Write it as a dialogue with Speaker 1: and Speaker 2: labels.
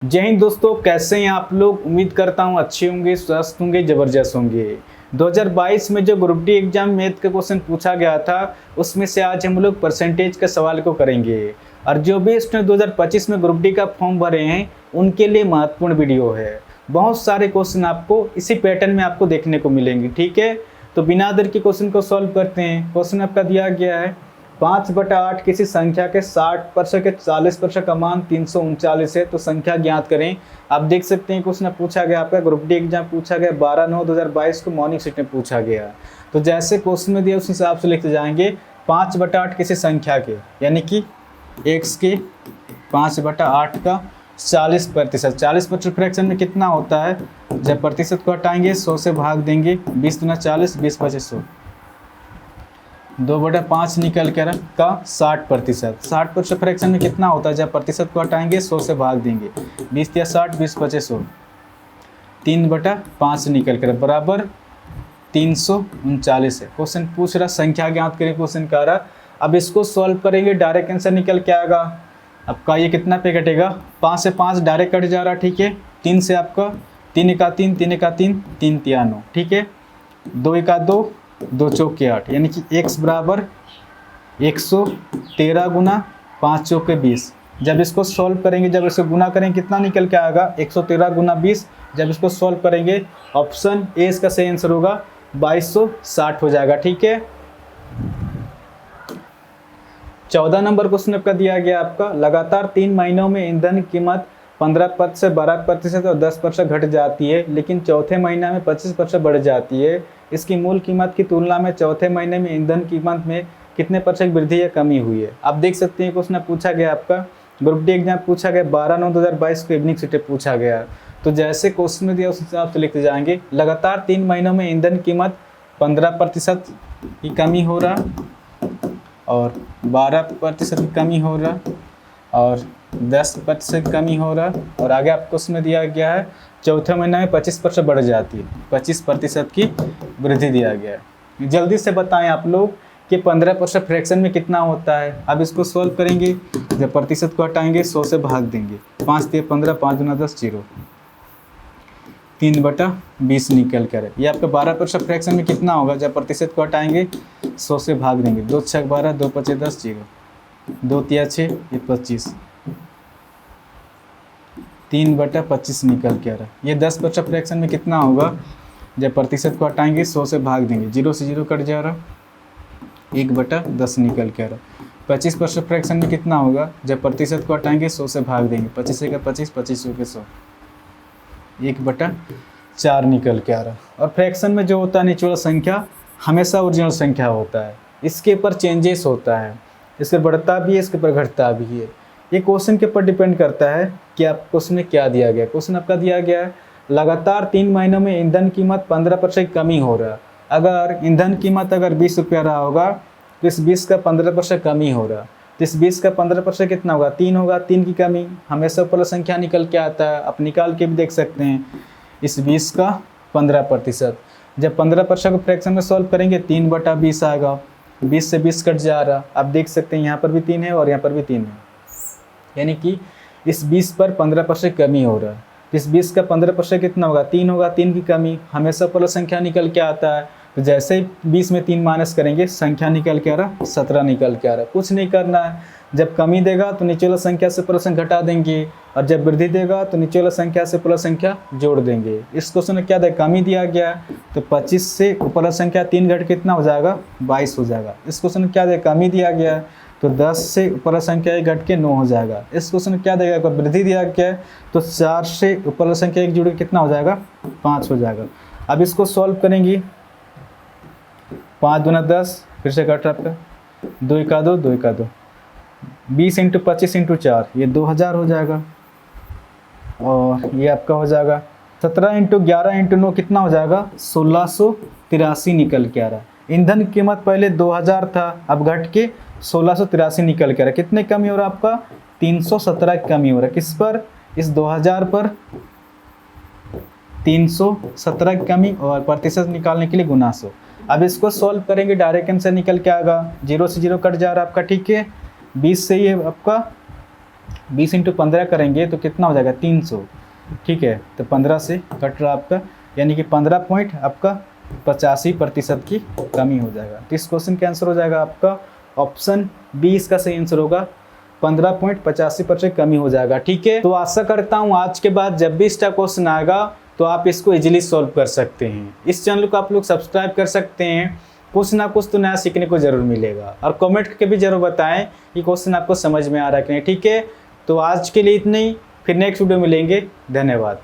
Speaker 1: जय हिंद दोस्तों, कैसे हैं आप लोग। उम्मीद करता हूं अच्छे होंगे, स्वस्थ होंगे, ज़बरदस्त होंगे। 2022 में जो ग्रुप डी एग्जाम मैथ का क्वेश्चन पूछा गया था, उसमें से आज हम लोग परसेंटेज के सवाल को करेंगे। और जो भी इसने 2025 में ग्रुप डी का फॉर्म भरे हैं, उनके लिए महत्वपूर्ण वीडियो है। बहुत सारे क्वेश्चन आपको इसी पैटर्न में आपको देखने को मिलेंगे, ठीक है। तो बिना देर के क्वेश्चन को सॉल्व करते हैं। क्वेश्चन आपका दिया गया है 5/8 किसी संख्या के 60% के 40% का मान 339 है, तो संख्या ज्ञात करें। आप देख सकते हैं क्वेश्चन पूछा गया आपका ग्रुप डी एग्जाम पूछा गया 12/9/2022 को मॉर्निंग शिफ्ट में पूछा गया। तो जैसे क्वेश्चन में दिया उस हिसाब से लिखते जाएंगे। 5/8 किसी संख्या के, यानी कि x के 5/8 का 40%। 40% फ्रैक्शन में कितना होता है, जब प्रतिशत को हटाएंगे 100 से भाग देंगे, 20 दूना 40, 20×5 100, 2/5 निकल कर का 60%। 60% फ्रैक्शन में कितना होता है, जब प्रतिशत को हटाएंगे 100 से भाग देंगे, 20 या 60, 20×5 100, 3/5 निकल कर बराबर 339 है। क्वेश्चन पूछ रहा संख्या ज्ञात करें, क्वेश्चन का रहा। अब इसको सॉल्व करेंगे, डायरेक्ट आंसर निकल के आएगा। आपका ये कितना पे कटेगा, 5 से 5 डायरेक्ट कट जा रहा, ठीक है। 3 से आपका 3 एका 3, 3 एका 3, 3 तिया 9, ठीक है। 2 एका 2, 2 चौके 8, यानी कि x बराबर 113 गुना 5 चौके 20। जब इसको सॉल्व करेंगे, जब इसको गुना करेंगे, कितना निकल के आएगा, 113 गुना 20। जब इसको सॉल्व करेंगे, ऑप्शन ए इसका सही आंसर होगा, 2260 हो जाएगा, ठीक है। 14 नंबर क्वेश्चन आपका दिया गया आपका, लगातार 3 महीनों में ईंधन की कीमत 15% से 12% और 10% घट जाती है, लेकिन चौथे महीने में 25% बढ़ जाती है। इसकी मूल कीमत की तुलना में चौथे महीने में ईंधन कीमत में कितने % वृद्धि या कमी हुई है। आप देख सकते हैं क्वेश्चन पूछा गया आपका ग्रुप डी एग्जाम पूछा गया 12/9/2022 को इवनिंग शिफ्ट पूछा गया। तो जैसे क्वेश्चन में दिया उस हिसाब से लिखते जाएंगे। लगातार 3 महीनों में ईंधन कीमत 15% की कमी हो रहा, और 12% की कमी हो रहा, और 10% की कमी हो रहा, और आगे आपको उसमें दिया गया है चौथे महीने में 25% बढ़ जाती है, 25% की वृद्धि दिया गया है। जल्दी से बताएं आप लोग कि 15% फ्रैक्शन में कितना होता है। अब इसको सॉल्व करेंगे, जब प्रतिशत को हटाएंगे 100 से भाग देंगे, 5 × 15, 5 दूना 10, 0, 3/20 निकल कर। ये आपका 12% फ्रैक्शन में कितना होगा, जब प्रतिशत को हटाएंगे 100 से भाग देंगे, 2 × 6 12, 2×5 10, 0, 2 × 6 25, 3/25 निकल के आ रहा। ये 10% फ्रैक्शन में कितना होगा, जब प्रतिशत को हटाएंगे 100 से भाग देंगे, 0 से 0 कट जा रहा, 1/10 निकल के आ रहा। 25% फ्रैक्शन में कितना होगा, जब प्रतिशत को हटाएंगे 100 से भाग देंगे, 25 का 25, 25 के 100, 1/4 निकल के आ रहा। और फ्रैक्शन में जो होता है निचला संख्या हमेशा ओरिजिनल संख्या होता है, इसके ऊपर चेंजेस होता है, इसके बढ़ता भी है, इसके ऊपर घटता भी है। ये क्वेश्चन के ऊपर डिपेंड करता है कि आप क्वेश्चन में क्या दिया गया। क्वेश्चन आपका दिया गया है लगातार 3 महीनों में ईंधन कीमत 15% की कमी हो रहा है। अगर ईंधन कीमत अगर 20 रुपया रहा होगा, तो इस 20 का 15% कमी हो रहा, तो इस 20 का 15% कितना होगा, 3 होगा। 3 की कमी हमेशा ऊपर संख्या निकल के आता है, आप निकाल के भी देख सकते हैं। इस 20 का 15%, जब 15% को फ्रैक्शन में सॉल्व करेंगे 3/20 आएगा, 20 से 20 कट जा रहा। आप देख सकते हैं यहाँ पर भी 3 है और यहाँ पर भी 3 है, यानी कि इस 20 पर 15% कमी हो रहा है। इस 20 का 15% कितना होगा, 3 होगा। 3 की कमी हमेशा ऊपर संख्या निकल के आता है, तो जैसे ही 20 में 3 माइनस करेंगे संख्या निकल के आ रहा, 17 निकल के आ रहा। कुछ नहीं करना है, जब कमी देगा तो नीचे वाला संख्या से ऊपर संख्या घटा देंगे, और जब वृद्धि देगा तो नीचे वाला संख्या से ऊपर संख्या जोड़ देंगे। इस क्वेश्चन में क्या दिया, कमी दिया गया, तो 25 से ऊपर संख्या 3 घट कितना हो जाएगा, 22 हो जाएगा। इस क्वेश्चन में क्या दिया, कमी दिया गया, तो 10 से ऊपर संख्या 1 घट के 9 हो जाएगा। इस क्वेश्चन में क्या देगा, वृद्धि दिया गया है, तो 4 से ऊपर संख्या 1 जुड़ के कितना हो जाएगा, 5 हो जाएगा। अब इसको सॉल्व करेंगे, 5 दूना 10, फिर से कट रहा आपका, 2 एका 2, 2 एका 2, 20 × 25 × 4, ये 2000 हो जाएगा। और ये आपका हो जाएगा 17 × 11 × 9 कितना हो जाएगा, 1683 निकल के आ रहा। ईंधन की कीमत पहले 2000 था, अब घट के 1683 निकल के आ रहा। कितने कमी हो रहा है आपका, 317 की कमी हो रहा है। किस पर, इस 2000 पर 317 की कमी, और प्रतिशत निकालने के लिए गुना 100। अब इसको सॉल्व करेंगे, डायरेक्ट आंसर निकल के आएगा, 0 से 0 कट जा रहा है आपका, ठीक है। 20 से ये आपका 20 इंटू 15 करेंगे तो कितना हो जाएगा 300, ठीक है। तो 15 से कट रहा आपका, यानी कि 15 पॉइंट आपका 85% की कमी हो जाएगा। तो इस क्वेश्चन का आंसर हो जाएगा आपका ऑप्शन बी, इसका सही आंसर होगा 15.85% कमी हो जाएगा, ठीक है। तो आशा करता हूँ आज के बाद जब भी इस टाइप क्वेश्चन आएगा तो आप इसको इजीली सॉल्व कर सकते हैं। इस चैनल को आप लोग सब्सक्राइब कर सकते हैं, कुछ ना कुछ तो नया सीखने को जरूर मिलेगा। और कमेंट करके भी जरूर बताएं कि क्वेश्चन आपको समझ में आ रहा है कि नहीं, ठीक है। तो आज के लिए इतना ही, फिर नेक्स्ट वीडियो मिलेंगे। धन्यवाद।